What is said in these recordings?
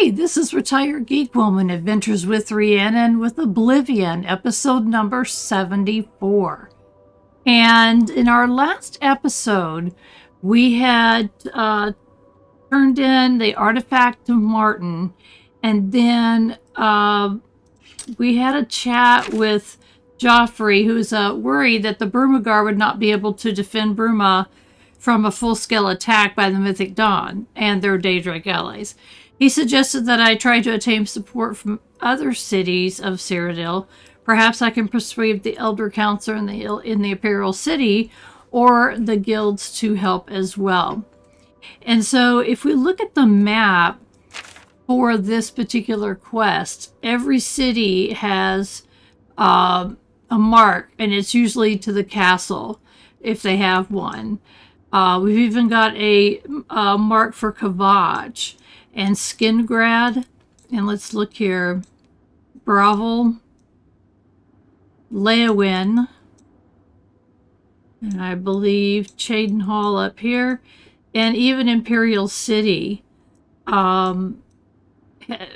Hey, this is Retired Geek Woman Adventures with Rhiannon with Oblivion, episode number 74. And in our last episode, we had turned in the artifact to Martin, and then we had a chat with Joffrey, who's worried that the Bruma Guard would not be able to defend Bruma from a full-scale attack by the Mythic Dawn and their Daedric allies. He suggested that I try to attain support from other cities of Cyrodiil. Perhaps I can persuade the Elder Council in the Imperial City or the guilds to help as well. And so if we look at the map for this particular quest, every city has a mark, and it's usually to the castle if they have one. We've even got a mark for Kavach and Skingrad, and let's look here, Bravel, Leowin, and I believe Chaden Hall up here, and even Imperial City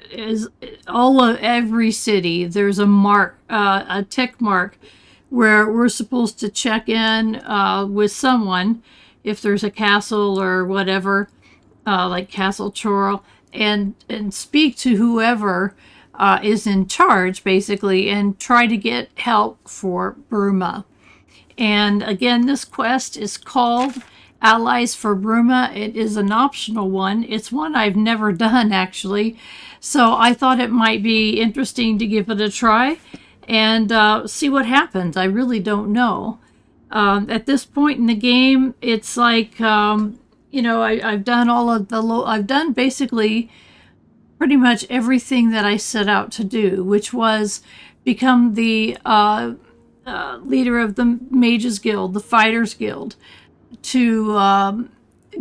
is all of every city. There's a mark, a tick mark, where we're supposed to check in with someone if there's a castle or whatever. Like Castle Chorral, and speak to whoever is in charge, basically, and try to get help for Bruma. And again, this quest is called Allies for Bruma. It is an optional one. It's one I've never done, actually. So I thought it might be interesting to give it a try and see what happens. I really don't know. At this point in the game, it's like... you know, I've done all of the I've done basically pretty much everything that I set out to do, which was become the leader of the Mages Guild, the Fighters Guild, to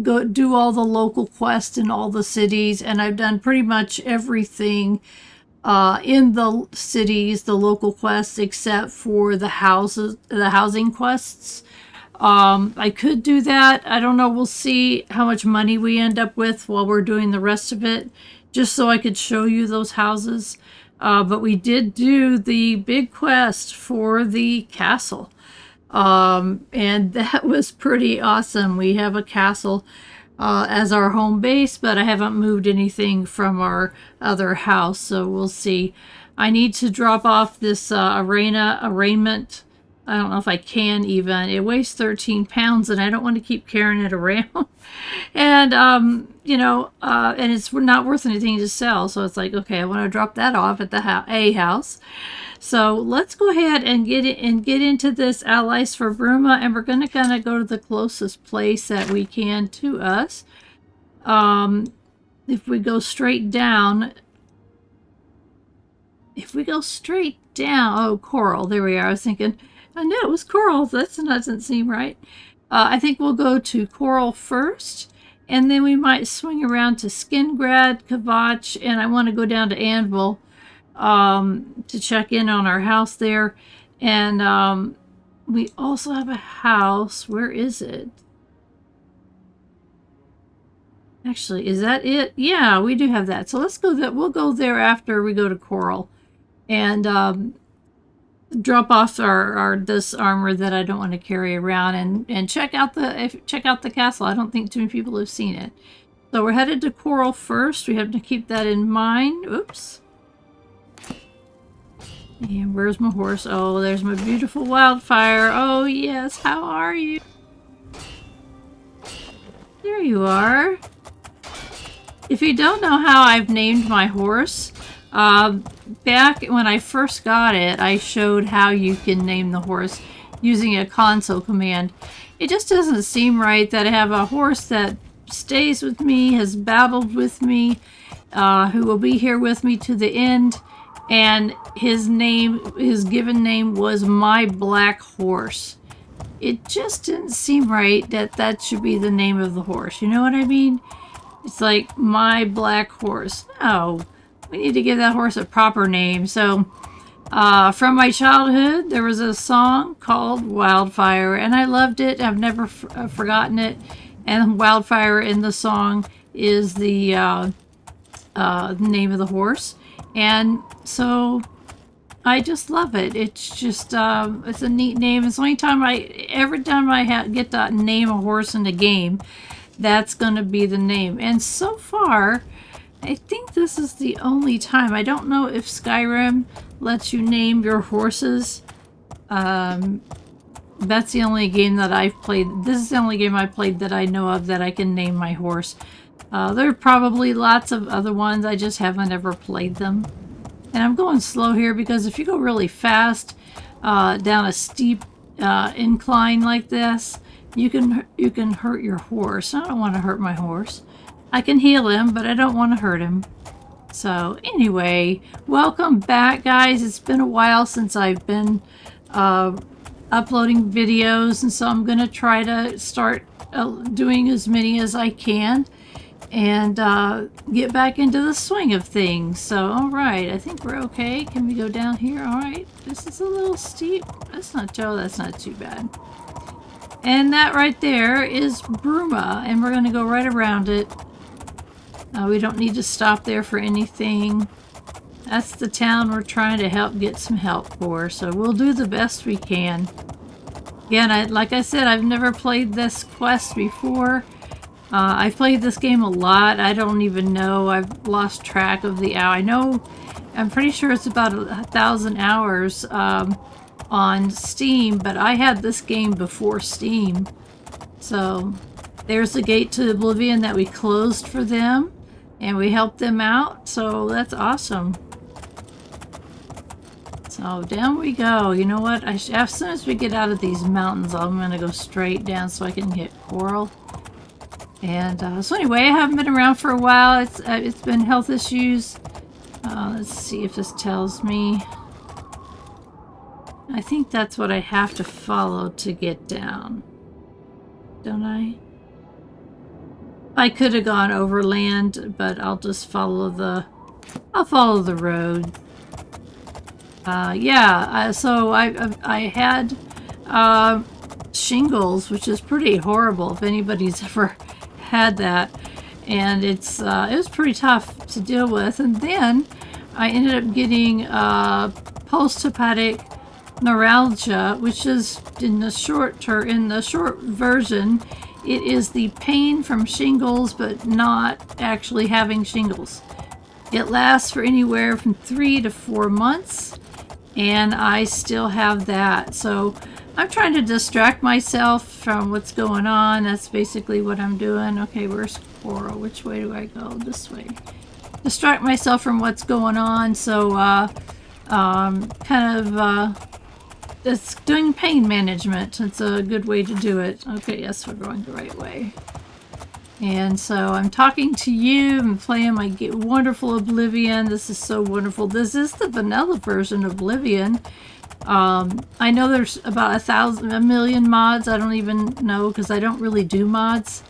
go do all the local quests in all the cities, and I've done pretty much everything in the cities, the local quests, except for the housing quests. I could do that. I don't know. We'll see how much money we end up with while we're doing the rest of it, just so I could show you those houses. But we did do the big quest for the castle. And that was pretty awesome. We have a castle as our home base, but I haven't moved anything from our other house, so we'll see. I need to drop off this arraignment. I don't know if I can even. It weighs 13 pounds, and I don't want to keep carrying it around. And, you know, and it's not worth anything to sell. So it's like, okay, I want to drop that off at the house. So let's go ahead and get into this Allies for Bruma, and we're going to kind of go to the closest place that we can to us. If we go straight down... oh, Chorral, there we are. I was thinking... I know it was Chorral. That doesn't seem right. I think we'll go to Chorral first, and then we might swing around to Skingrad, Kavach, and I want to go down to Anvil to check in on our house there. And we also have a house. Where is it? Actually, is that it? Yeah, we do have that. So let's go there. We'll go there after we go to Chorral, and drop off this armor that I don't want to carry around, and check out the castle. I don't think too many people have seen it. So we're headed to Chorral first. We have to keep that in mind. Oops. And where's my horse? Oh, there's my beautiful Wildfire. Oh yes, how are you? There you are. If you don't know how I've named my horse, back when I first got it, I showed how you can name the horse using a console command. It just doesn't seem right that I have a horse that stays with me, has battled with me, who will be here with me to the end, and his given name was My Black Horse. It just didn't seem right that should be the name of the horse. You know what I mean? It's like My Black Horse. No. We need to give that horse a proper name. So, from my childhood, there was a song called Wildfire, and I loved it. I've never forgotten it. And Wildfire in the song is the name of the horse. And so I just love it. It's just, it's a neat name. It's the only time every time I get to name a horse in the game, that's going to be the name. And so far, I think this is the only time. I don't know if Skyrim lets you name your horses. That's the only game that I've played. This is the only game I played that I know of that I can name my horse. There are probably lots of other ones. I just haven't ever played them. And I'm going slow here because if you go really fast down a steep incline like this, you can hurt your horse. I don't want to hurt my horse. I can heal him, but I don't want to hurt him. So anyway, welcome back, guys. It's been a while since I've been uploading videos, and so I'm going to try to start doing as many as I can and get back into the swing of things. So, all right, I think we're okay. Can we go down here? All right, this is a little steep. That's not too bad. And that right there is Bruma, and we're going to go right around it. We don't need to stop there for anything. That's the town we're trying to get some help for, so we'll do the best we can. Again, like I said, I've never played this quest before. I've played this game a lot. I don't even know. I've lost track of the hour. I'm pretty sure it's about 1,000 hours on Steam, but I had this game before Steam. So there's the gate to Oblivion that we closed for them, and we helped them out. So that's awesome. So down we go. You know what? As soon as we get out of these mountains, I'm going to go straight down so I can hit Chorral. And so anyway, I haven't been around for a while. It's been health issues. Let's see if this tells me. I think that's what I have to follow to get down. Don't I? I could have gone overland, but I'll just follow the road. Yeah, so I had shingles, which is pretty horrible if anybody's ever had that, and it was pretty tough to deal with. And then I ended up getting post-herpetic neuralgia, which is in the short version, it is the pain from shingles, but not actually having shingles. It lasts for anywhere from 3 to 4 months, and I still have that. So I'm trying to distract myself from what's going on. That's basically what I'm doing. Okay, where's Chorral? Which way do I go? This way. Distract myself from what's going on. So it's doing pain management. It's a good way to do it. Okay, yes, we're going the right way. And so I'm talking to you. I'm playing my wonderful Oblivion. This is so wonderful. This is the vanilla version of Oblivion. I know there's about a million mods. I don't even know because I don't really do mods.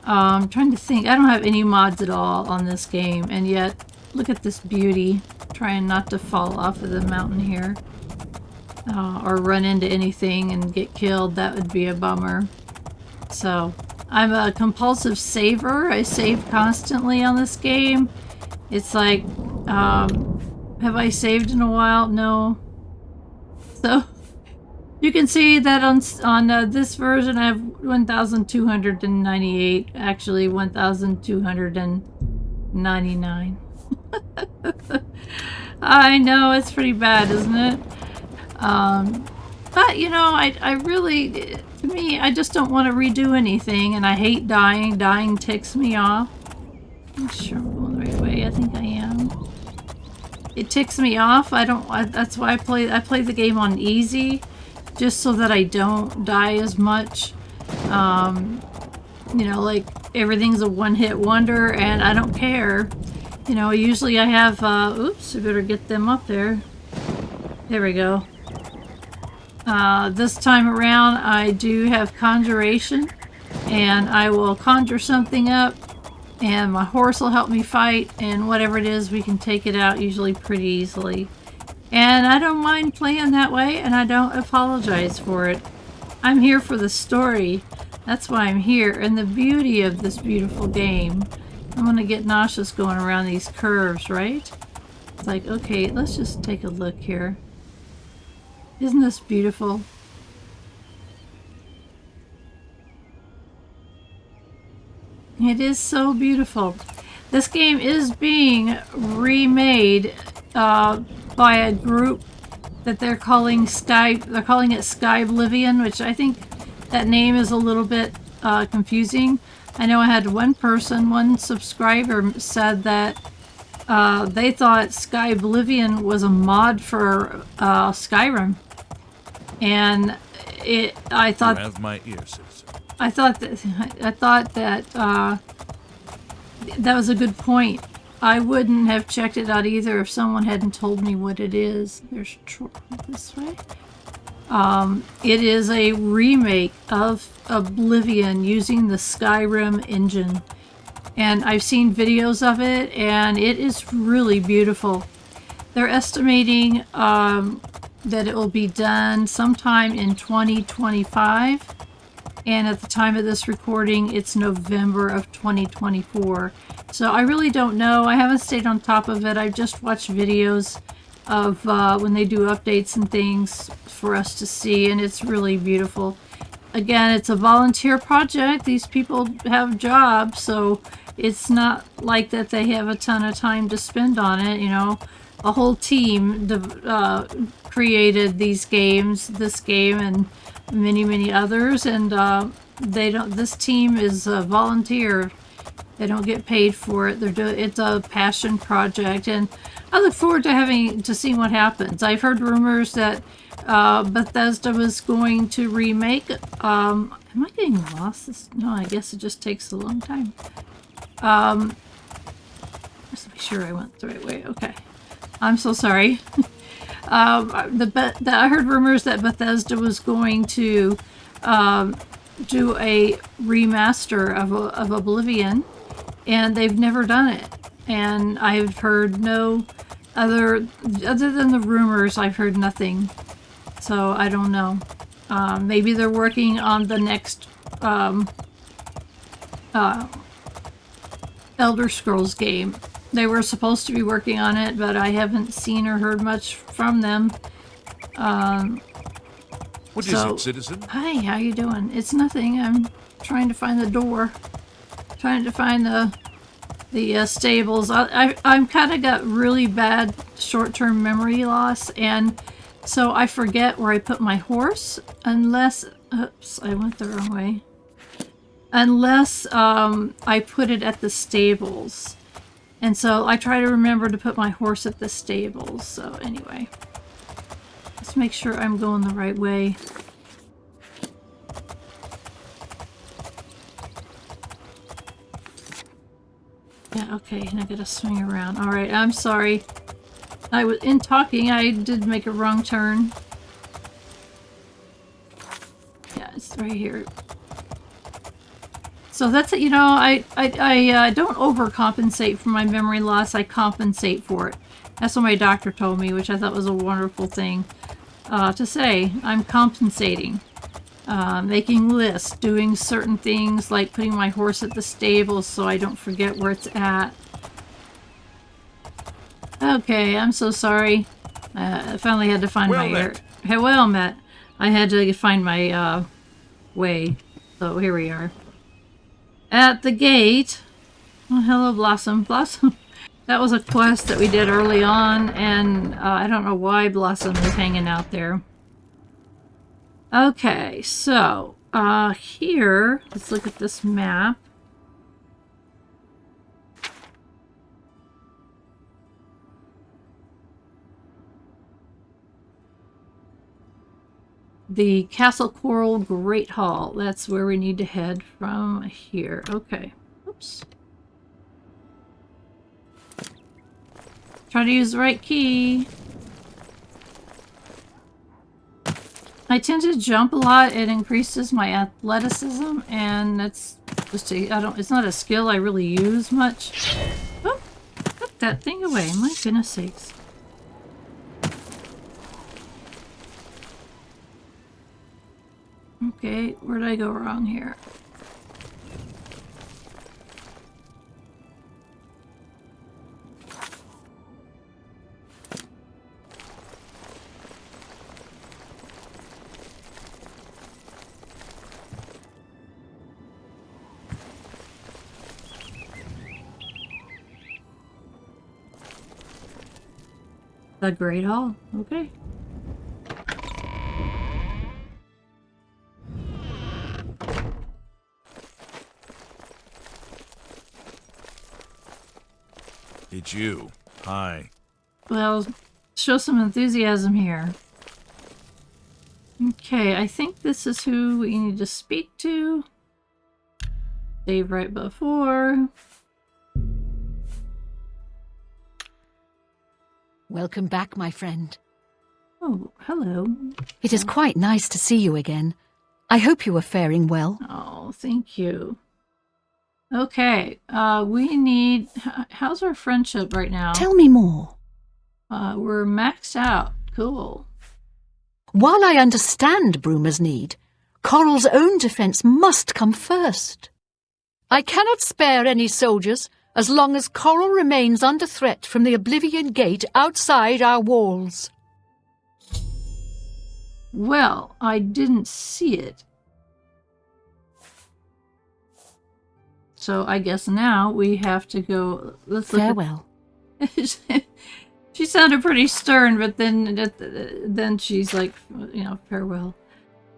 I'm trying to think. I don't have any mods at all on this game, and yet look at this beauty. Trying not to fall off of the mountain here or run into anything and get killed. That would be a bummer. So I'm a compulsive saver. I save constantly on this game. It's like, have I saved in a while? No. So you can see that on this version I have 1,298, actually 1,299. I know, it's pretty bad, isn't it? But you know, I really, to me, I just don't want to redo anything, and I hate dying. Dying ticks me off. I'm sure I'm going the right way. I think I am. It ticks me off. That's why I play the game on easy, just so that I don't die as much. You know, like everything's a one-hit wonder, and I don't care. You know, usually I have, oops, I better get them up there. There we go. This time around I do have conjuration, and I will conjure something up, and my horse will help me fight, and whatever it is, we can take it out usually pretty easily. And I don't mind playing that way, and I don't apologize for it. I'm here for the story. That's why I'm here, and the beauty of this beautiful game I'm gonna get nauseous going around these curves, right? It's like, okay, let's just take a look here. Isn't this beautiful? It is so beautiful. This game is being remade by a group that they're calling it Sky Oblivion, which I think that name is a little bit confusing. I know I had one subscriber said that they thought Sky Oblivion was a mod for Skyrim, and I thought you have my ear, citizen. I thought that that was a good point. I wouldn't have checked it out either if someone hadn't told me what it is. There's this way. It is a remake of Oblivion using the Skyrim engine. And I've seen videos of it, and it is really beautiful. They're estimating that it will be done sometime in 2025. And at the time of this recording, it's November of 2024. So I really don't know. I haven't stayed on top of it. I've just watched videos of when they do updates and things for us to see, and it's really beautiful. Again, it's a volunteer project. These people have jobs, so it's not like that they have a ton of time to spend on it. You know, a whole team created this game, and many others, and they don't. This team is a volunteer. They don't get paid for it. It's a passion project, and I look forward to seeing what happens. I've heard rumors that Bethesda was going to remake. Am I getting lost? No, I guess it just takes a long time. Just to be sure I went the right way. Okay, I'm so sorry. I heard rumors that Bethesda was going to do a remaster of Oblivion, and they've never done it. And I've heard no other than the rumors. I've heard nothing, so I don't know. Maybe they're working on the next Elder Scrolls game. They were supposed to be working on it, but I haven't seen or heard much from them. What is it, citizen? Hi, how you doing? It's nothing. I'm trying to find the door. Trying to find the stables. I'm kind of got really bad short-term memory loss, and so I forget where I put my horse unless... Oops, I went the wrong way. Unless I put it at the stables. And so I try to remember to put my horse at the stables. So anyway, let's make sure I'm going the right way. Yeah, okay, and I gotta swing around. All right, I'm sorry. In talking, I did make a wrong turn. Yeah, it's right here. So that's it. You know, I don't overcompensate for my memory loss. I compensate for it. That's what my doctor told me, which I thought was a wonderful thing to say. I'm compensating. Making lists, doing certain things like putting my horse at the stable so I don't forget where it's at. Okay, I'm so sorry. I finally had to find well met. I had to find my way. So here we are. At the gate. Oh, hello, Blossom. Blossom. That was a quest that we did early on, and I don't know why Blossom is hanging out there. Okay, so here, let's look at this map. The Castle Chorral Great Hall. That's where we need to head from here. Okay. Oops. Try to use the right key. I tend to jump a lot. It increases my athleticism, and that's just it's not a skill I really use much. Oh, put that thing away. My goodness sakes. Okay, where did I go wrong here? The Great Hall. Okay. It's you. Hi. Well, show some enthusiasm here. Okay, I think this is who we need to speak to. Save right before. Welcome back, my friend. Oh, hello. It is quite nice to see you again. I hope you are faring well. Oh, thank you. Okay, we need... How's our friendship right now? Tell me more. We're maxed out. Cool. While I understand Bruma's need, Chorral's own defense must come first. I cannot spare any soldiers as long as Chorral remains under threat from the Oblivion Gate outside our walls. Well, I didn't see it. So I guess now we have to go... Let's look Farewell. She sounded pretty stern, but then she's like, you know, farewell.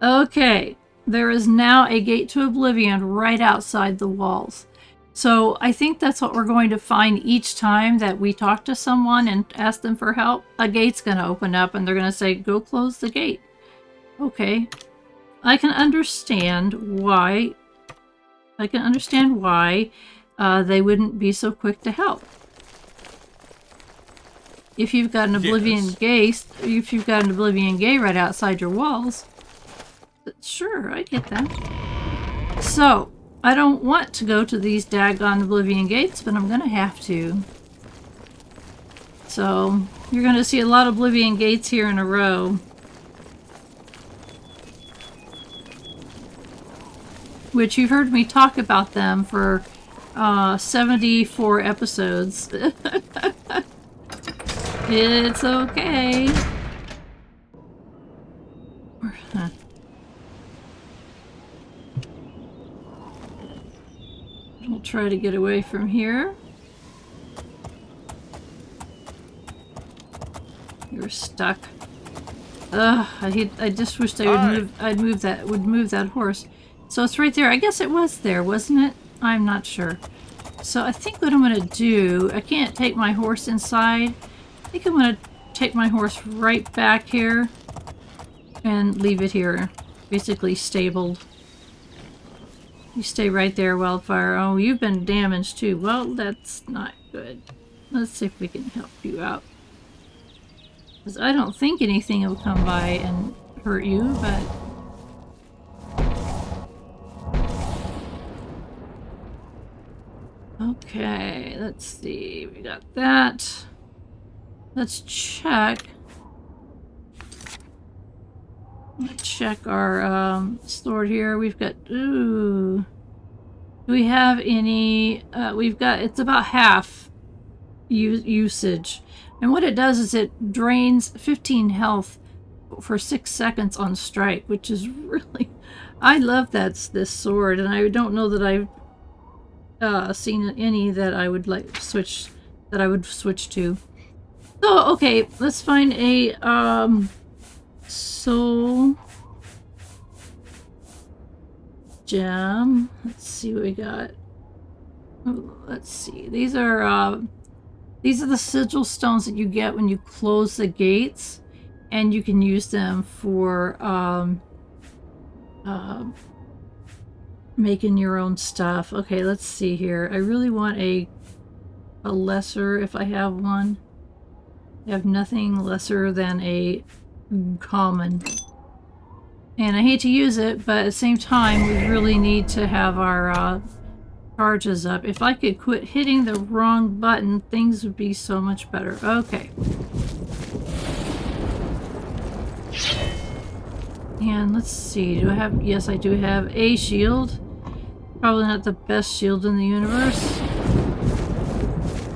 Okay, there is now a gate to Oblivion right outside the walls. So I think that's what we're going to find each time that we talk to someone and ask them for help. A gate's going to open up and they're going to say, go close the gate. Okay, I can understand why. They wouldn't be so quick to help. If you've got an Oblivion gate, right outside your walls, sure, I get that. So, I don't want to go to these daggone Oblivion gates, but I'm gonna have to. So, you're gonna see a lot of Oblivion gates here in a row. Which you've heard me talk about them for 74 episodes. It's okay. We'll try to get away from here. You're stuck. Ugh, I just wished I'd move that horse. So it's right there. I guess it was there, wasn't it? I'm not sure. So I think what I'm gonna do, I can't take my horse inside. I think I'm gonna take my horse right back here and leave it here, basically stabled. You stay right there, Wildfire. Oh, you've been damaged too. Well, that's not good. Let's see if we can help you out. Because I don't think anything will come by and hurt you, but... Okay, let's see. We got that. Let's check. Let's check our store here. We've got, ooh. Do we have any, we've got, it's about half usage. And what it does is it drains 15 health for 6 seconds on strike, which is really, I love this sword, and I don't know that I've seen any that I would switch to. So, okay, let's find a, soul gem. Let's see what we got. Oh, let's see. These are the sigil stones that you get when you close the gates, and you can use them for making your own stuff. Okay, let's see here. I really want a lesser if I have one. I have nothing lesser than a common. And I hate to use it, but at the same time, we really need to have our charges up. If I could quit hitting the wrong button, things would be so much better. Okay. And let's see, do I have, yes I do have a shield. Probably not the best shield in the universe,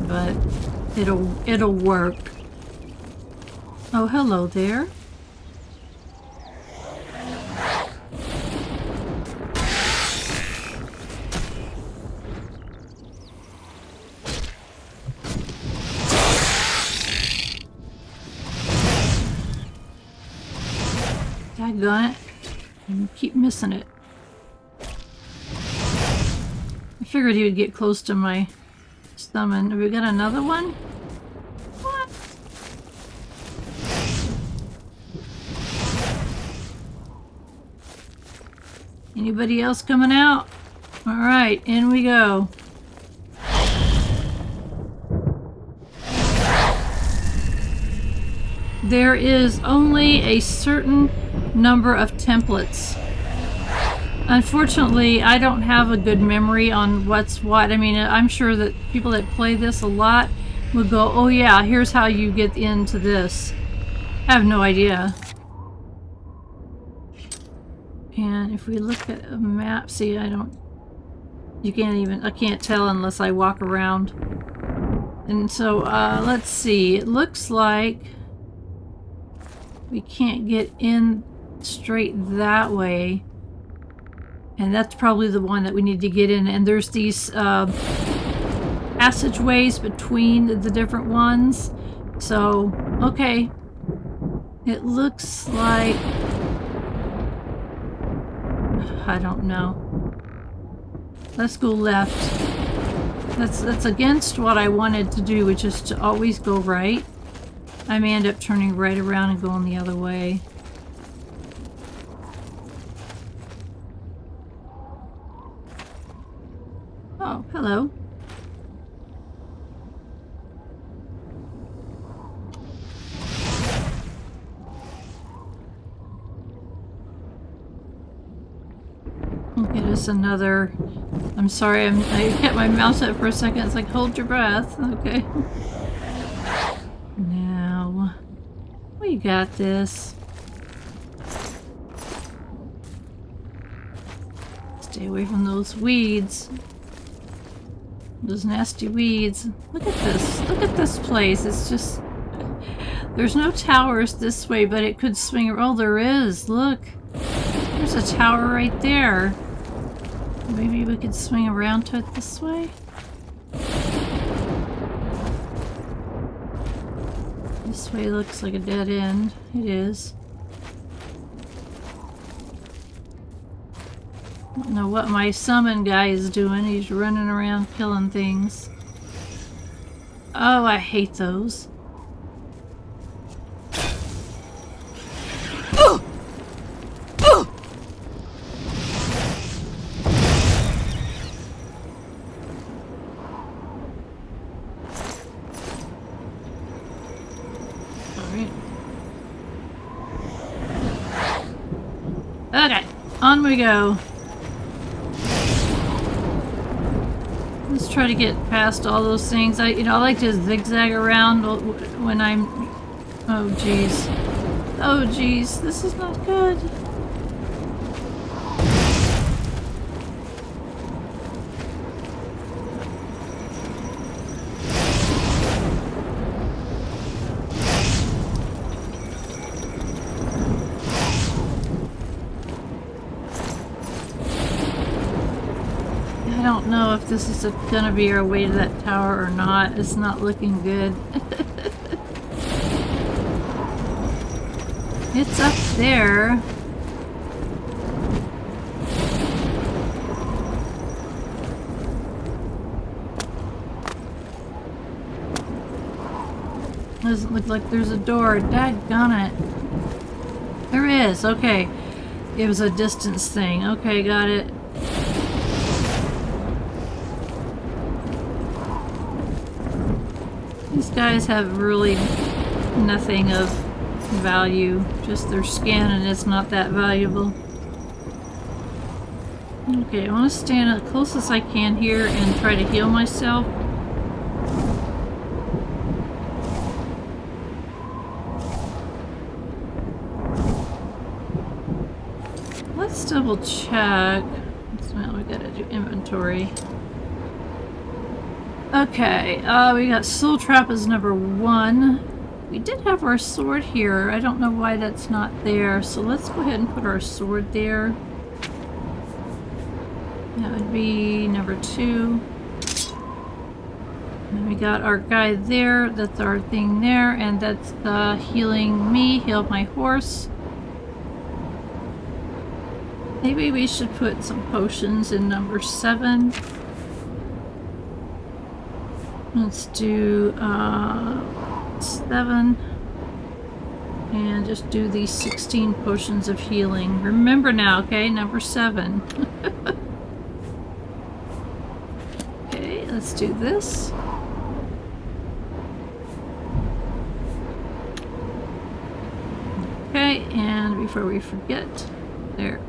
but it'll work. Oh, hello there. Doggone it. I keep missing it. I figured he would get close to my summon. Have we got another one? What? Anybody else coming out? Alright, in we go. There is only a certain number of templates. Unfortunately, I don't have a good memory on what's what. I mean, I'm sure that people that play this a lot will go, oh yeah, here's how you get into this. I have no idea. And if we look at a map, see, I can't tell unless I walk around. And so, let's see, it looks like we can't get in straight that way. And that's probably the one that we need to get in. And there's these passageways between the different ones. So, okay. It looks like... I don't know. Let's go left. That's against what I wanted to do, which is to always go right. I may end up turning right around and going the other way. Oh, hello. Get us another... I'm sorry, I kept my mouse up for a second. It's like, hold your breath. Okay. Now, we got this. Stay away from those weeds. Those nasty weeds. Look at this. Look at this place. It's just... There's no towers this way, but it could swing... Oh, there is. Look. There's a tower right there. Maybe we could swing around to it this way? This way looks like a dead end. It is. I don't know what my summon guy is doing. He's running around killing things. Oh, I hate those. Okay, on we go. Let's try to get past all those things. I like to zigzag around when I'm... Oh, jeez. Oh, jeez. This is not good. I don't know if this is gonna be our way to that tower or not. It's not looking good. It's up there. Doesn't look like there's a door. Daggone it. There is. Okay. It was a distance thing. Okay, got it. These guys have really nothing of value, just their skin, and it's not that valuable. Okay, I want to stand as close as I can here and try to heal myself. Let's double check. Well, we gotta do inventory. Okay, we got Soul Trap as number 1. We did have our sword here. I don't know why that's not there. So let's go ahead and put our sword there. That would be number 2. And we got our guy there. That's our thing there. And that's healing me, heal my horse. Maybe we should put some potions in number 7. Let's do 7. And just do these 16 potions of healing. Remember now, okay? Number 7. Okay, let's do this. Okay, and before we forget, there.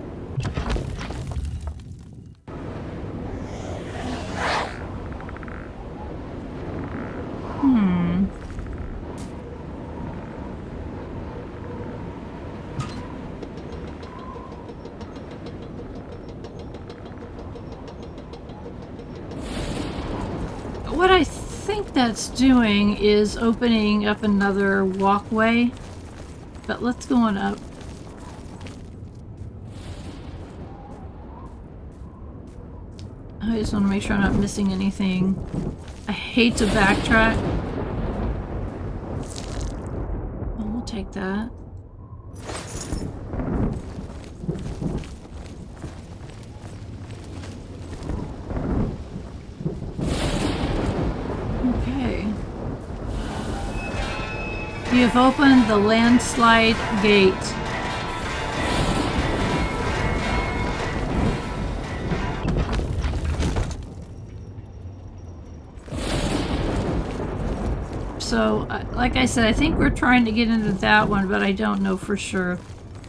What I think that's doing is opening up another walkway, but let's go on up. I just want to make sure I'm not missing anything. I hate to backtrack. Oh, we'll take that. Okay. You have opened the landslide gate. So, like I said, I think we're trying to get into that one, but I don't know for sure.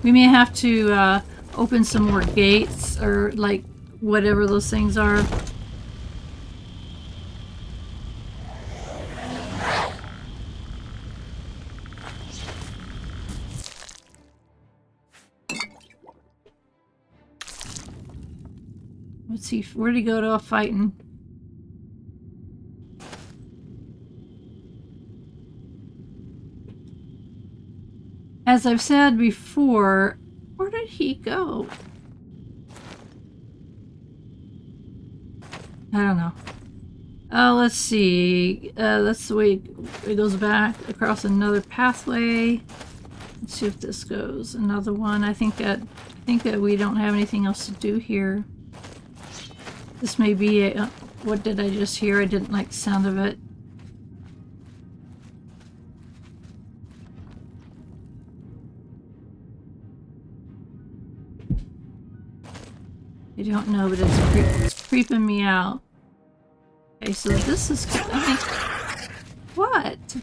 We may have to open some more gates, or like whatever those things are. Let's see, where'd he go to fighting? As I've said before, where did he go? I don't know. Let's see. That's the way it goes back across another pathway. Let's see if this goes. Another one. I think that we don't have anything else to do here. This may be a... what did I just hear? I didn't like the sound of it. I don't know, but it's creeping me out. Okay, so this is... I mean, what?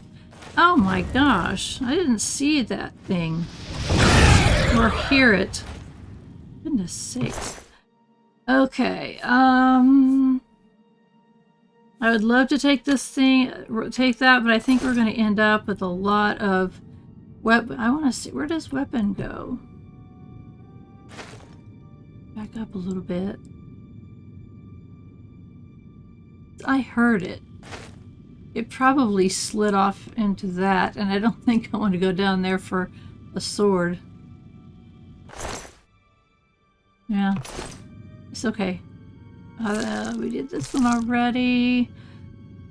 Oh my gosh. I didn't see that thing. Or hear it. Goodness sakes. Okay, I would love to take this thing, take that, but I think we're going to end up with a lot of weapon. I want to see, where does weapon go? Back up a little bit. I heard it. It probably slid off into that, and I don't think I want to go down there for a sword. Yeah. It's okay. We did this one already.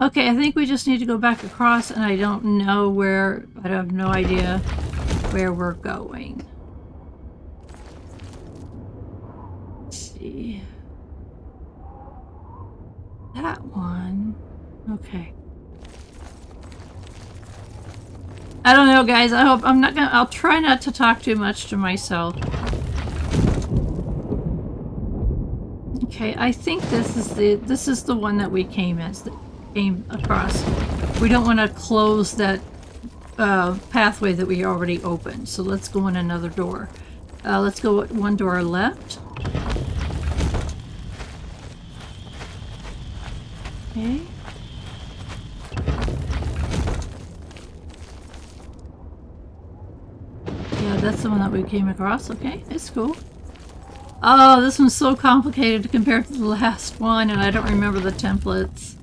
Okay, I think we just need to go back across, and I don't know where... I have no idea where we're going. Let's see. That one. Okay. I don't know, guys. I hope I'm not gonna... I'll try not to talk too much to myself. Okay, I think this is the one that we came across. We don't want to close that pathway that we already opened, so let's go in another door. Let's go one door left. Okay. Yeah, that's the one that we came across. Okay, it's cool. Oh, this one's so complicated compared to the last one, and I don't remember the templates.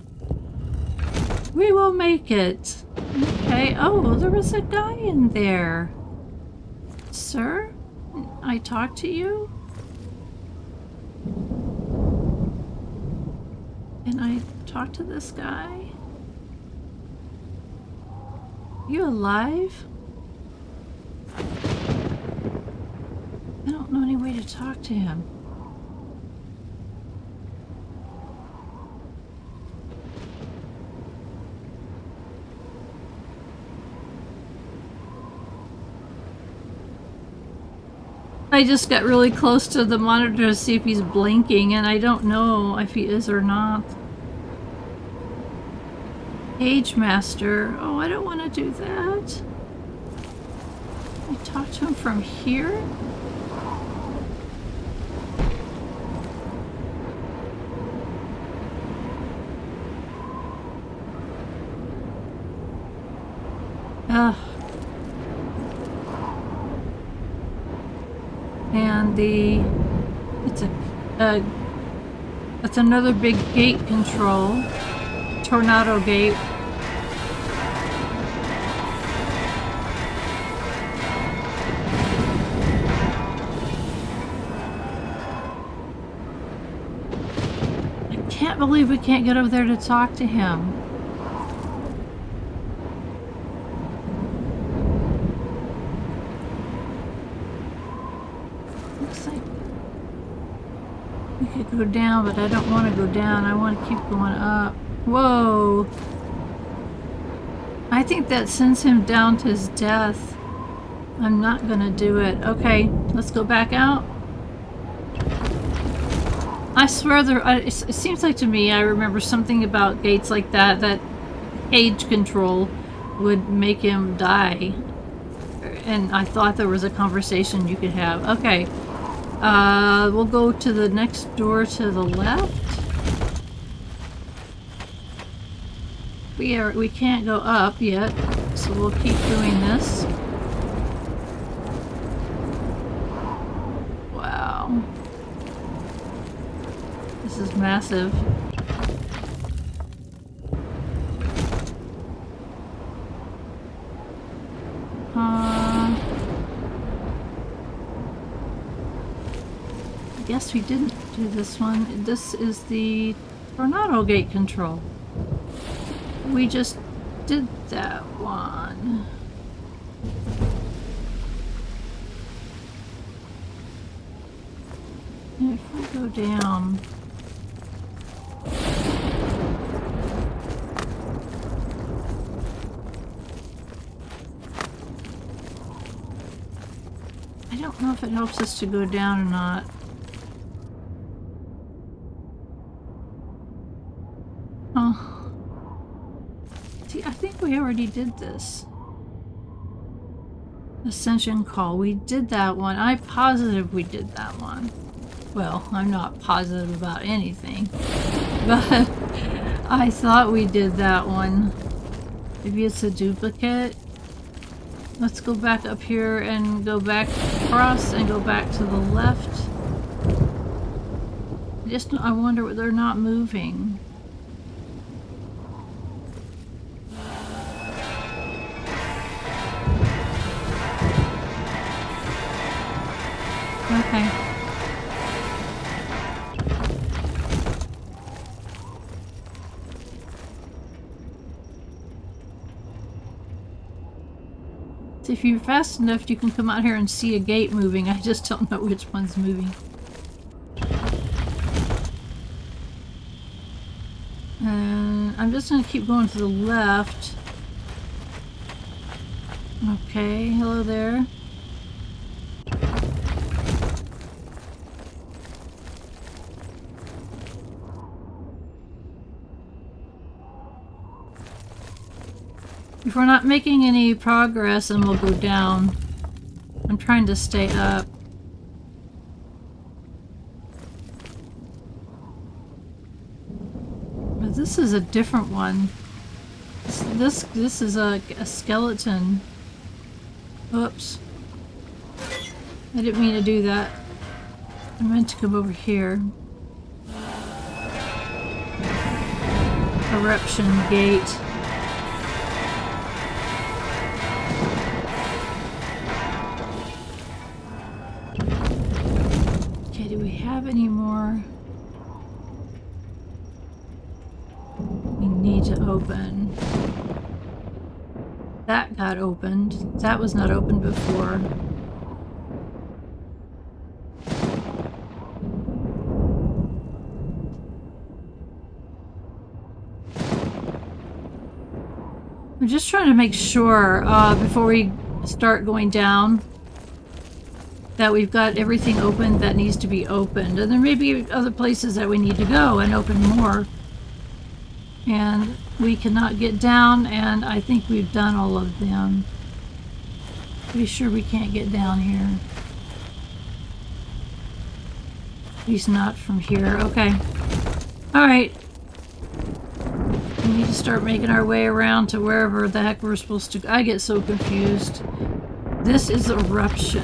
We will make it. Okay. Oh, there was a guy in there. Sir, I talked to you? Can I talk to this guy? You alive? I don't know any way to talk to him. I just got really close to the monitor to see if he's blinking, and I don't know if he is or not. Cage Master. Oh, I don't want to do that. Can I talk to him from here? Ugh. And that's another big gate control. Tornado gate. I can't believe we can't get over there to talk to him. Looks like we could go down, but I don't want to go down. I want to keep going up. Whoa. I think that sends him down to his death. I'm not gonna do it. Okay, let's go back out. I swear it seems like to me I remember something about gates like that, that cage control would make him die. And I thought there was a conversation you could have. Okay. We'll go to the next door to the left. We can't go up yet, so we'll keep doing this. Wow. This is massive. I guess we didn't do this one. This is the tornado gate control. We just did that one. And if we go down... I don't know if it helps us to go down or not. Oh. See, I think we already did this. Ascension call. We did that one. I'm positive we did that one. Well, I'm not positive about anything. But I thought we did that one. Maybe it's a duplicate. Let's go back up here and go back across and go back to the left. I wonder what they're not moving. Okay. So if you're fast enough, you can come out here and see a gate moving. I just don't know which one's moving. And I'm just going to keep going to the left. Okay, hello there. If we're not making any progress, then we'll go down. I'm trying to stay up. But this is a different one. This is a skeleton. Oops. I didn't mean to do that. I meant to come over here. Eruption gate. Any more we need to open. That got opened. That was not opened before. I'm just trying to make sure before we start going down that we've got everything open that needs to be opened. And there may be other places that we need to go and open more. And we cannot get down, and I think we've done all of them. Pretty sure we can't get down here. At least not from here. Okay. Alright. We need to start making our way around to wherever the heck we're supposed to go. I get so confused. This is eruption.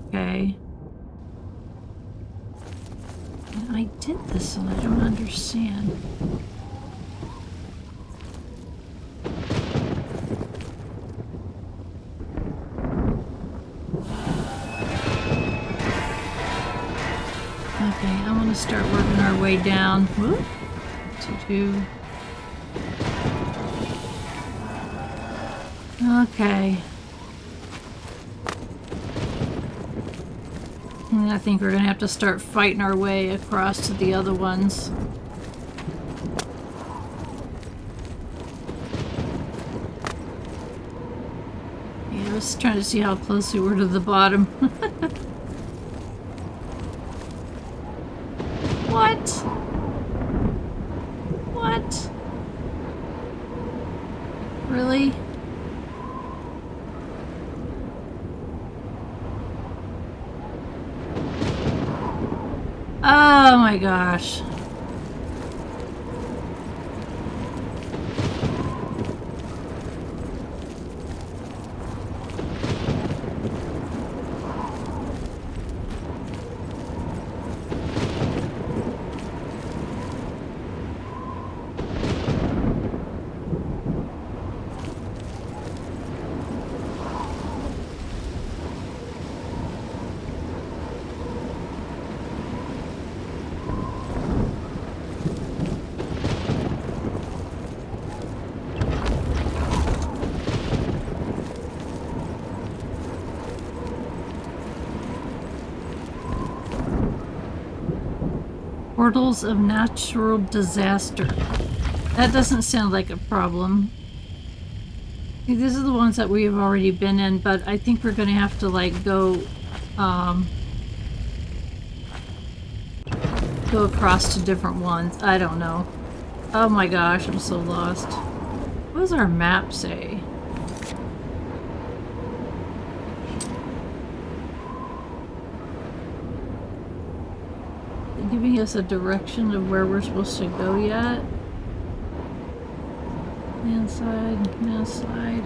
Okay. And I did this and I don't understand. Okay, I want to start working our way down. Whoop. Okay. And I think we're going to have to start fighting our way across to the other ones. Yeah, I was trying to see how close we were to the bottom. What? What? Really? Oh my gosh. Portals of natural disaster. That doesn't sound like a problem. These are the ones that we have already been in, but I think we're going to have to like go across to different ones. I don't know. Oh my gosh, I'm so lost. What does our map say? Giving us a direction of where we're supposed to go yet. Landslide, landslide.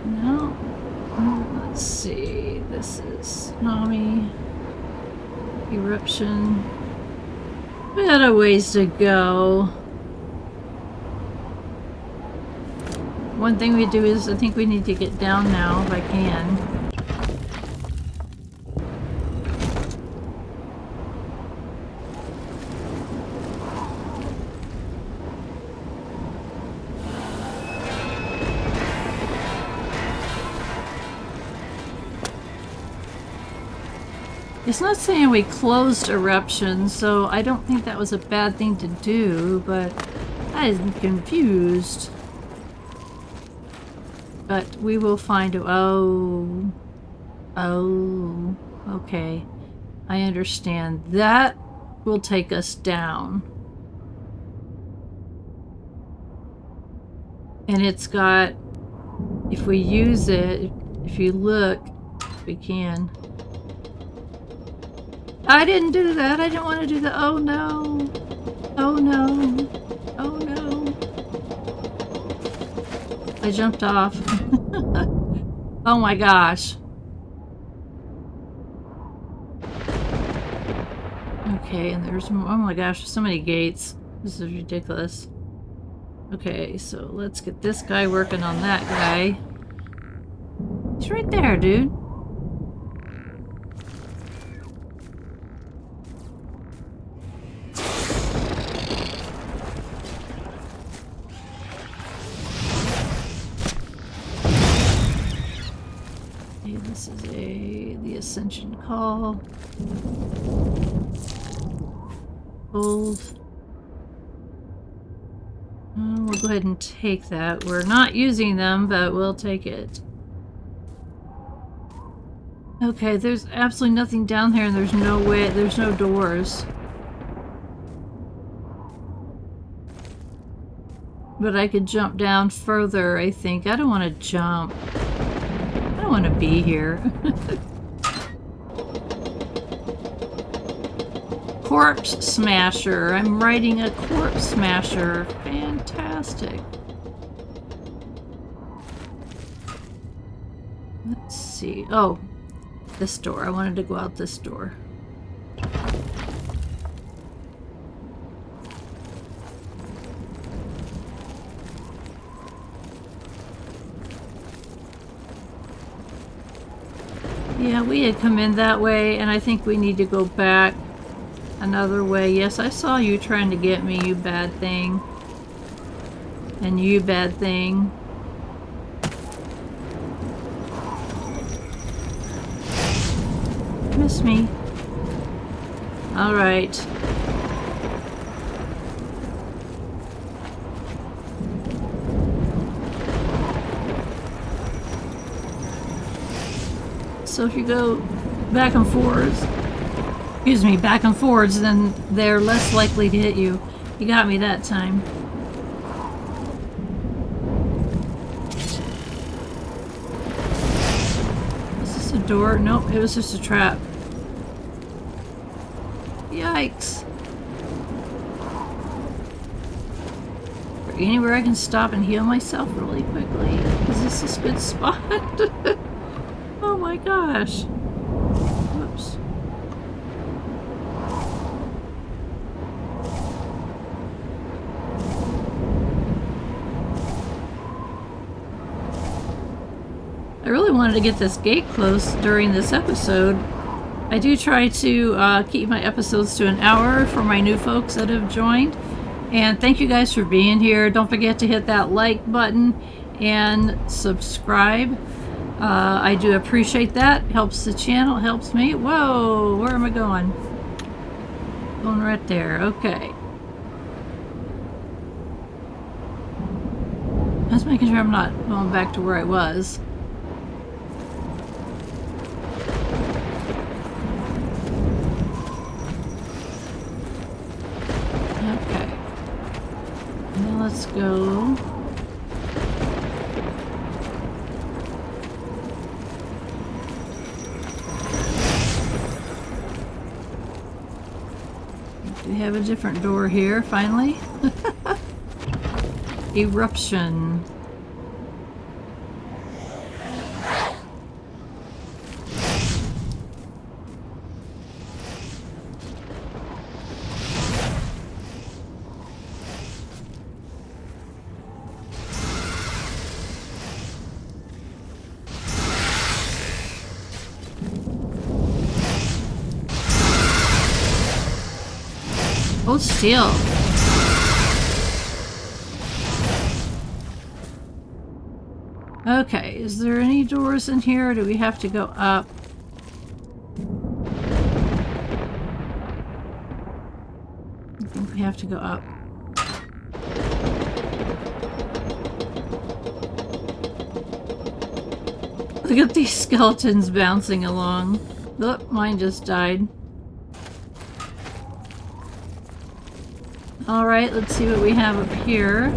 No. Let's see. This is tsunami. Eruption. We got a ways to go. One thing we do is I think we need to get down now if I can. It's not saying we closed eruption, so I don't think that was a bad thing to do, but I'm confused. But we will find... Oh, okay. I understand. That will take us down. And it's got... If we use it, if you look, we can... I didn't do that. I didn't want to do that. Oh no. Oh no. Oh no. I jumped off. Oh my gosh. Okay, and there's more. Oh my gosh, so many gates. This is ridiculous. Okay, so let's get this guy working on that guy. He's right there, dude. This is the Ascension Call. Gold. We'll go ahead and take that. We're not using them, but we'll take it. Okay, there's absolutely nothing down here, and there's no way, there's no doors. But I could jump down further, I think. I don't want to jump. I don't want to be here. Corpse Smasher. I'm writing a Corpse Smasher. Fantastic. Let's see. Oh, this door. I wanted to go out this door. Yeah, we had come in that way, and I think we need to go back another way. Yes, I saw you trying to get me, you bad thing. And you bad thing. Miss me. Alright. So if you go back and forwards, excuse me, back and forwards, then they're less likely to hit you. You got me that time. Is this a door? Nope, it was just a trap. Yikes. Is there anywhere I can stop and heal myself really quickly? Is this a good spot? Oh my gosh. Whoops. I really wanted to get this gate closed during this episode. I do try to keep my episodes to an hour for my new folks that have joined. And thank you guys for being here. Don't forget to hit that like button and subscribe. I do appreciate that. Helps the channel, helps me. Whoa, where am I going? Going right there. Okay. Just making sure I'm not going back to where I was. Okay. Now let's go. We have a different door here, finally. Eruption. Hold still. Okay, is there any doors in here, or do we have to go up? I think we have to go up. Look at these skeletons bouncing along. Look, mine just died. Alright, let's see what we have up here.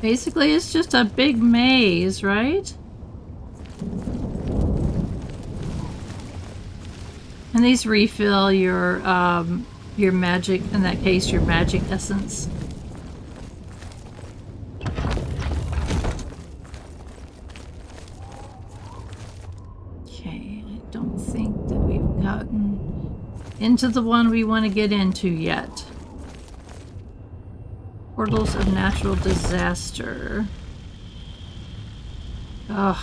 Basically, it's just a big maze, right? And these refill your magic, in that case, your magic essence. Okay, I don't think that we've gotten into the one we want to get into yet. Portals of natural disaster. Ugh.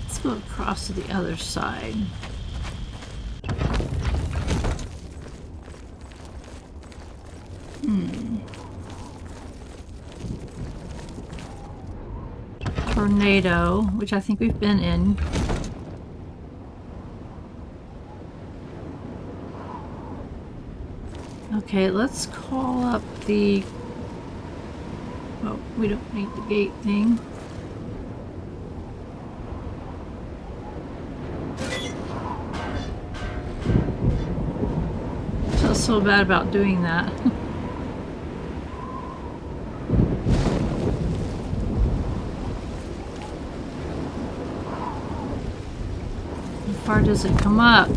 Let's go across to the other side. tornado, which I think we've been in. Okay, let's call up the... Oh, we don't need the gate thing. I feel so bad about doing that. How far does it come up?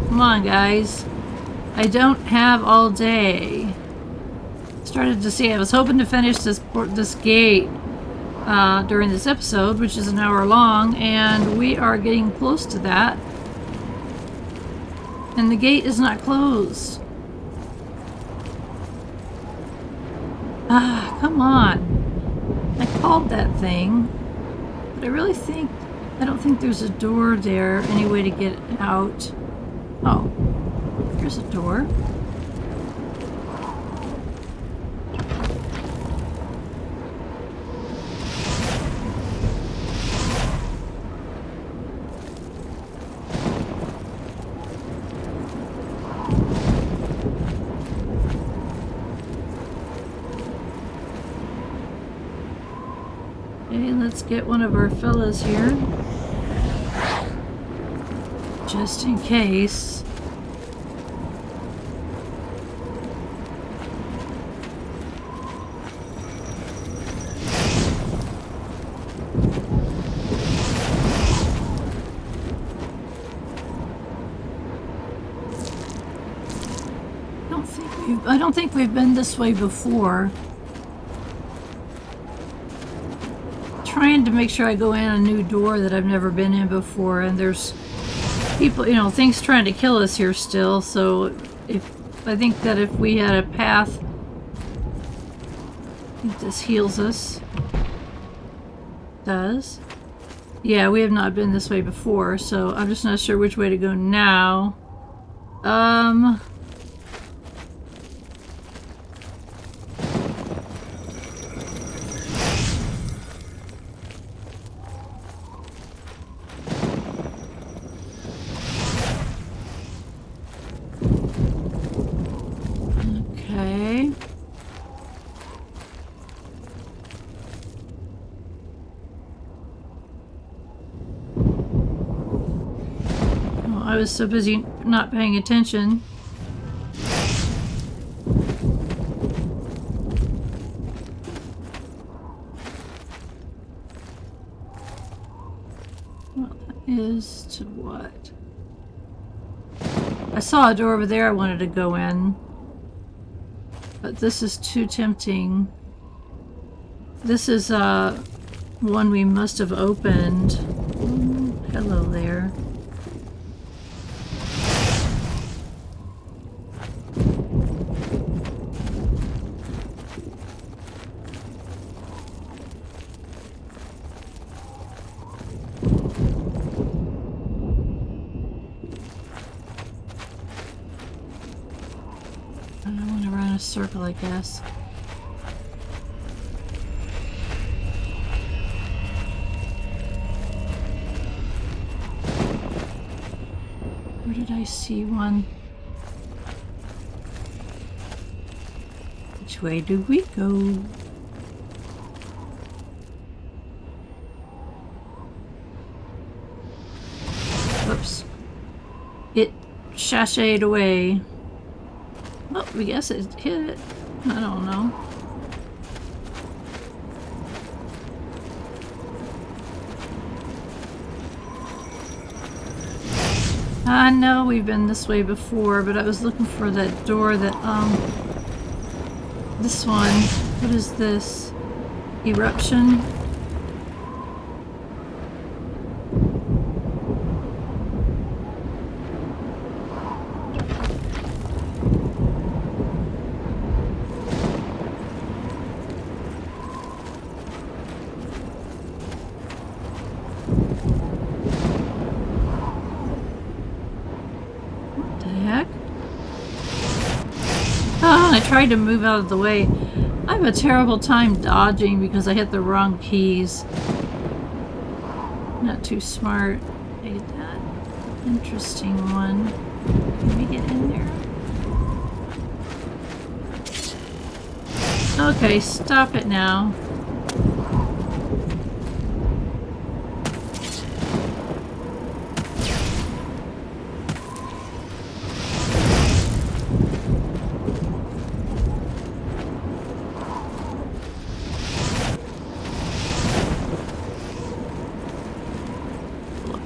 Come on, guys. I don't have all day. Started to see. I was hoping to finish this gate during this episode, which is an hour long, and we are getting close to that. And the gate is not closed. Ah, come on. I called that thing, but I don't think there's a door there. Any way to get out? Oh. There's a door. Okay, let's get one of our fellas here. Just in case. I don't think we've been this way before. Trying to make sure I go in a new door that I've never been in before, and there's people, you know, things trying to kill us here still. So I think that if we had a path, I think this heals us. Does. Yeah, we have not been this way before, so I'm just not sure which way to go now. Okay. Oh, I was so busy not paying attention. Well, that is to what? I saw a door over there I wanted to go in. But this is too tempting. This is one we must have opened. Ooh, hello there. Circle, I guess. Where did I see one? Which way do we go? Oops. It sashayed away. Oh, we guess it hit it. I don't know. I know we've been this way before, but I was looking for that door that, this one. What is this? Eruption? I tried to move out of the way. I have a terrible time dodging because I hit the wrong keys. Not too smart. Take that. Interesting one. Can we get in there? Okay, stop it now.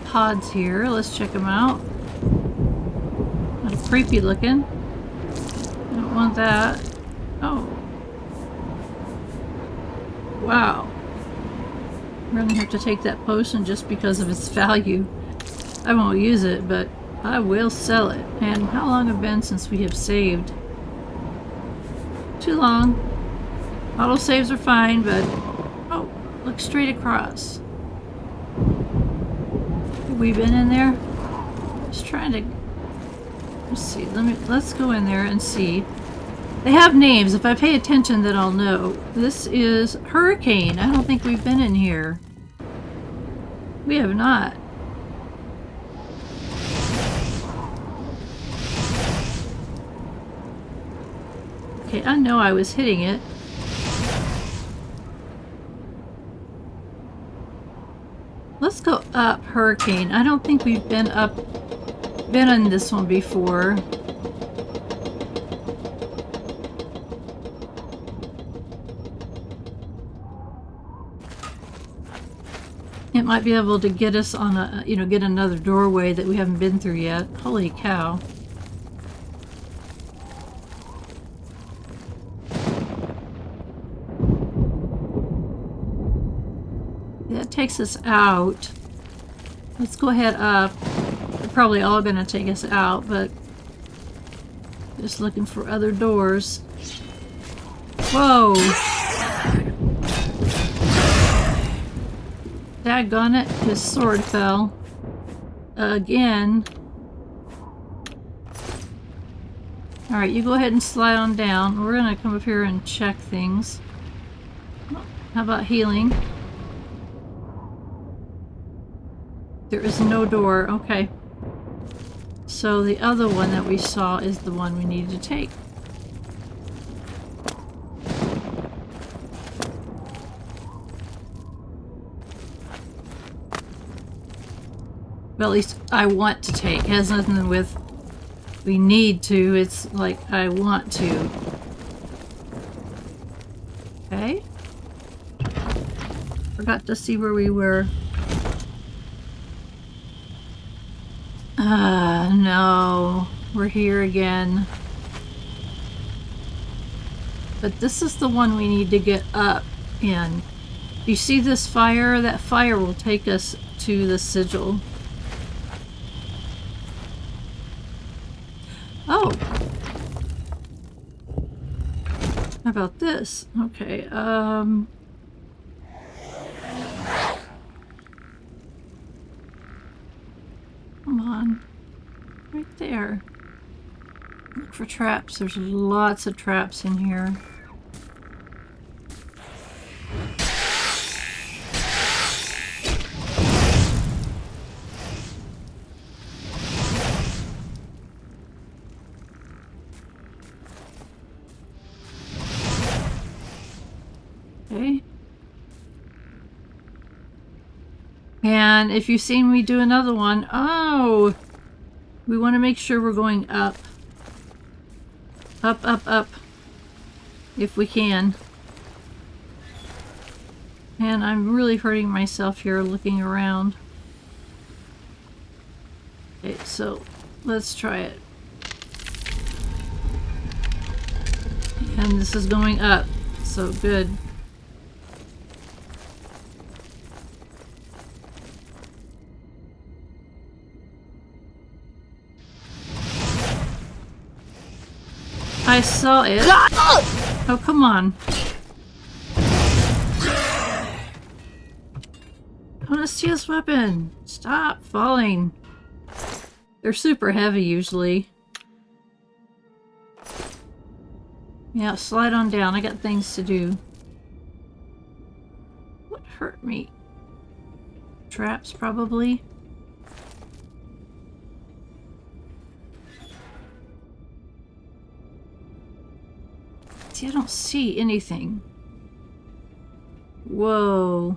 Pods here. Let's check them out. That's creepy looking. Don't want that. Oh. Wow. We're gonna have to take that potion just because of its value. I won't use it, but I will sell it. And how long have been since we have saved? Too long. Auto saves are fine, but oh, look straight across. We been in there? Just trying to, let's see. Let's go in there and see. They have names. If I pay attention, then I'll know. This is Hurricane. I don't think we've been in here. We have not. Okay, I know I was hitting it. Let's go up Hurricane. I don't think we've been on this one before. It might be able to get us on a, get another doorway that we haven't been through yet. Holy cow. That takes us out. Let's go ahead up. They're probably all going to take us out, but just looking for other doors. Whoa! Daggone it, his sword fell. Again. Alright, you go ahead and slide on down. We're going to come up here and check things. How about healing? There is no door. Okay. So the other one that we saw is the one we need to take. Well, at least I want to take. It has nothing to do with we need to. It's like I want to. Okay. Forgot to see where we were. No. We're here again. But this is the one we need to get up in. You see this fire? That fire will take us to the sigil. Oh! How about this? Okay, come on. Right there. Look for traps. There's lots of traps in here. Okay. And if you've seen me do another one, oh! We want to make sure we're going up. Up, up, up. If we can. And I'm really hurting myself here looking around. Okay, so let's try it. And this is going up. So good. I saw it. Oh, come on. I want to see this weapon. Stop falling. They're super heavy usually. Yeah, slide on down. I got things to do. What hurt me? traps, probably. See, I don't see anything. Whoa.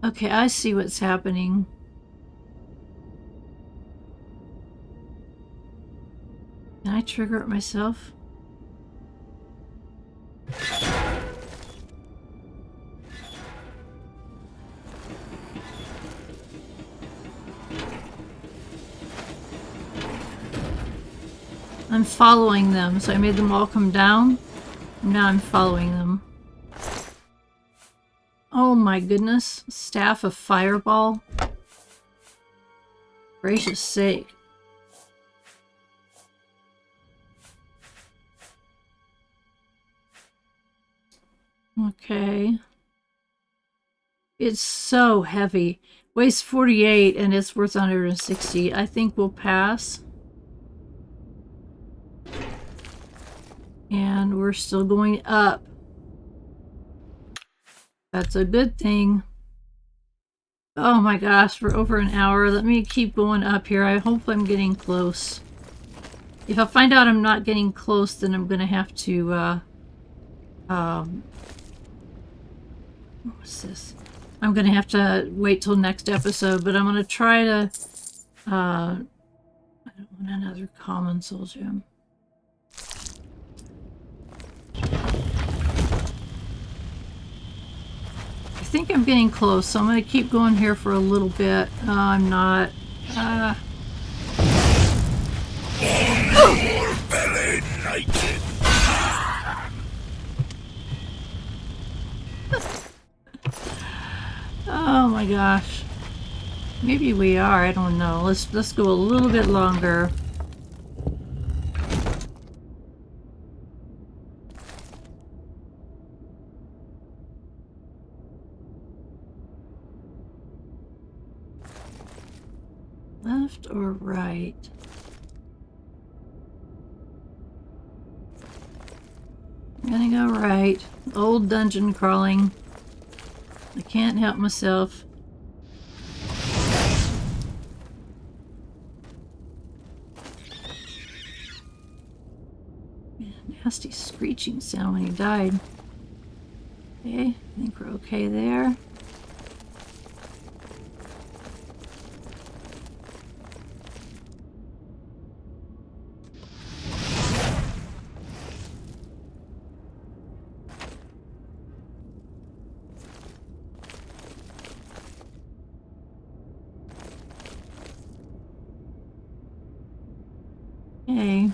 Okay, I see what's happening. Can I trigger it myself? I'm following them, so I made them all come down. Now I'm following them. Oh my goodness. Staff of Fireball. Gracious sake. Okay. It's so heavy. Weighs 48 and it's worth 160. I think we'll pass. And we're still going up. That's a good thing. Oh my gosh, we're over an hour. Let me keep going up here. I hope I'm getting close. If I find out I'm not getting close, then I'm gonna have to, what's this? I'm gonna have to wait till next episode, but I'm gonna try to, I don't want another common soul gem. I think I'm getting close, so I'm going to keep going here for a little bit. I'm not. Oh my gosh. Maybe we are, I don't know. Let's go a little bit longer. Left or right? I'm gonna go right. Old dungeon crawling. I can't help myself. Man, nasty screeching sound when he died. Okay, I think we're okay there. Okay.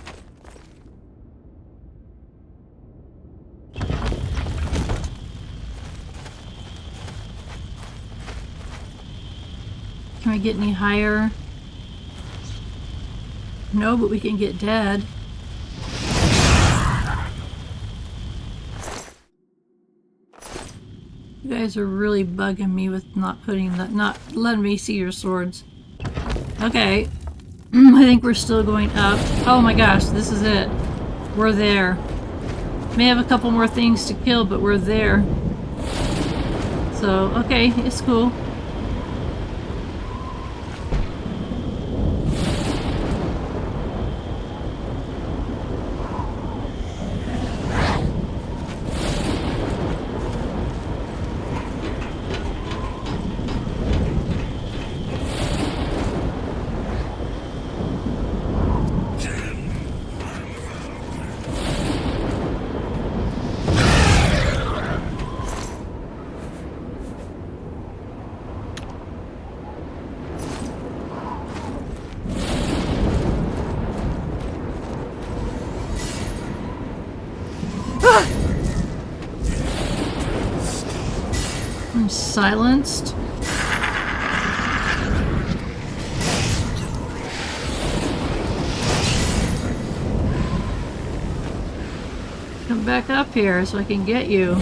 Can we get any higher? No, but we can get dead. You guys are really bugging me with not letting me see your swords. Okay. I think we're still going up. Oh my gosh, this is it. We're there. May have a couple more things to kill, but we're there. So, okay, it's cool. I'm silenced. Come back up here so I can get you.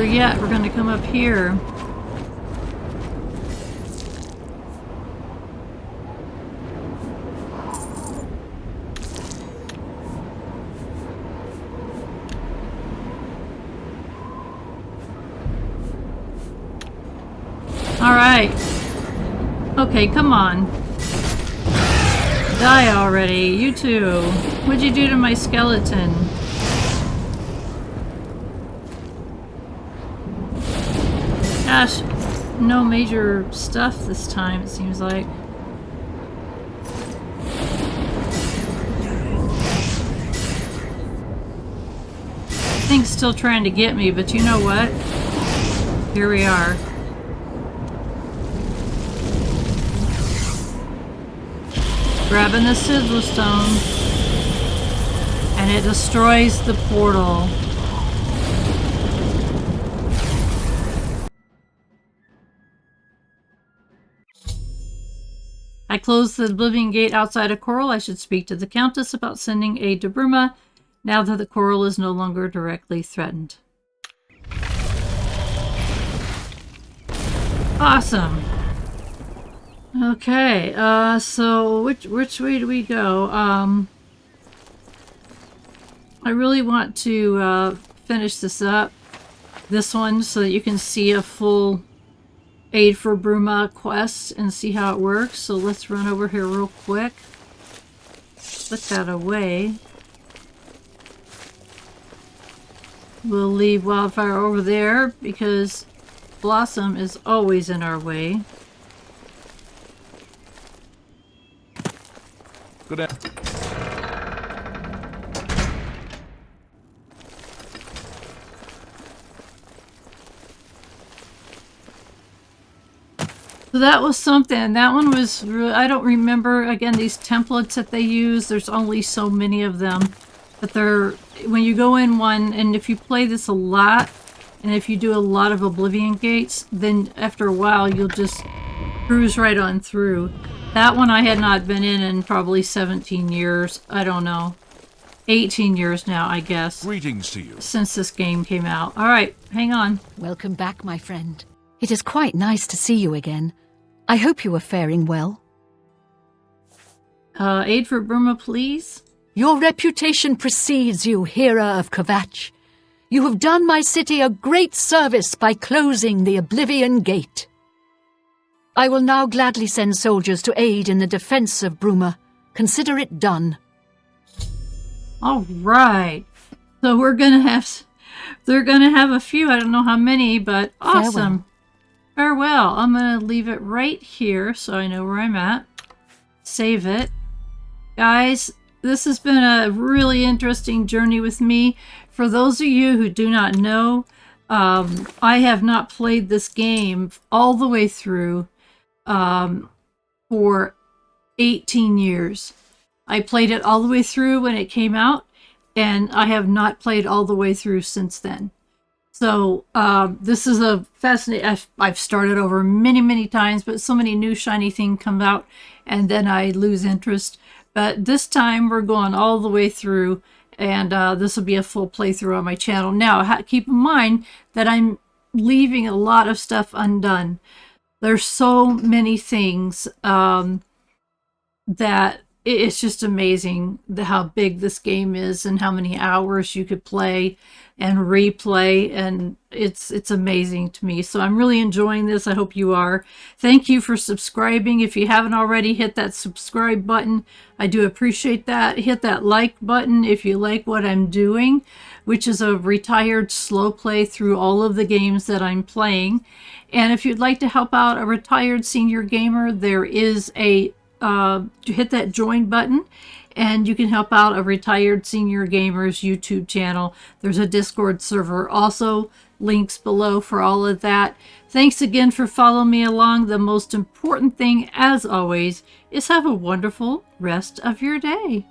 here yet. We're going to come up here. Alright. Okay, come on. Die already. You too. What'd you do to my skeleton? Gosh, no major stuff this time, it seems like. Thing's still trying to get me, but you know what? Here we are. Grabbing the Sizzle Stone, and it destroys the portal. I closed the Oblivion Gate outside of Chorral. I should speak to the Countess about sending aid to Bruma, now that the Chorral is no longer directly threatened. Awesome. Okay, so which way do we go? I really want to finish this up, this one, so that you can see a full Aid for Bruma quest and see how it works. So let's run over here real quick. Put that away. We'll leave Wildfire over there because Blossom is always in our way. Good afternoon. So that was something. That one was really, I don't remember, again, these templates that they use. There's only so many of them. But they're, when you go in one, and if you play this a lot, and if you do a lot of Oblivion Gates, then after a while you'll just cruise right on through. That one I had not been in probably 17 years. I don't know. 18 years now, I guess. Greetings to you. Since this game came out. Alright, hang on. Welcome back, my friend. It is quite nice to see you again. I hope you are faring well. Aid for Bruma, please. Your reputation precedes you, Hera of Kvatch. You have done my city a great service by closing the Oblivion Gate. I will now gladly send soldiers to aid in the defense of Bruma. Consider it done. All right. So we're gonna have, they're gonna have a few. I don't know how many, but awesome. Farewell. I'm gonna leave it right here so I know where I'm at. Save it. Guys, this has been a really interesting journey with me. For those of you who do not know, I have not played this game all the way through for 18 years. I played it all the way through when it came out, and I have not played all the way through since then. So this is a fascinating, I've started over many, many times, but so many new shiny things come out, and then I lose interest. But this time we're going all the way through, and this will be a full playthrough on my channel. Now, keep in mind that I'm leaving a lot of stuff undone. There's so many things that it's just amazing how big this game is and how many hours you could play and replay, and it's amazing to me. So I'm really enjoying this. I hope you are. Thank you for subscribing. If you haven't already, hit that subscribe button. I do appreciate that. Hit that like button if you like what I'm doing, which is a retired slow play through all of the games that I'm playing. And if you'd like to help out a retired senior gamer, there is a hit that join button, and you can help out a retired senior gamer's YouTube channel. There's a Discord server, also links below for all of that. Thanks again for following me along. The most important thing, as always, is have a wonderful rest of your day.